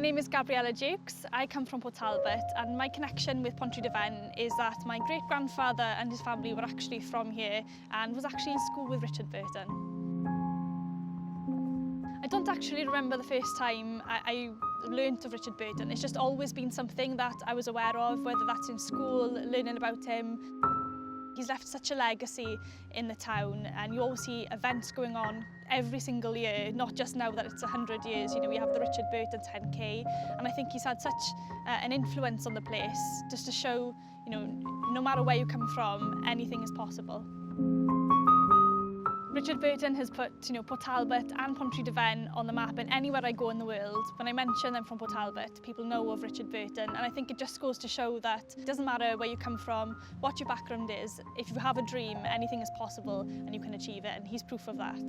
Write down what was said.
name is Gabriella Jukes. I come from Port Talbot, and my connection with Pont Talbot is that my great-grandfather and his family were actually from here and was actually in school with Richard Burton. I don't actually remember the first time I learnt of Richard Burton. It's just always been something that I was aware of, whether that's in school, learning about him. He's left such a legacy in the town, and you always see events going on every single year, not just now that it's 100 years. You know, we have the Richard Burton 10K, and I think he's had such an influence on the place, just to show, you know, no matter where you come from, anything is possible. Richard Burton has put, you know, Port Talbot and Pont Talbot on the map, and anywhere I go in the world, when I mention I'm from Port Talbot, people know of Richard Burton, and I think it just goes to show that it doesn't matter where you come from, what your background is. If you have a dream, anything is possible and you can achieve it, and he's proof of that.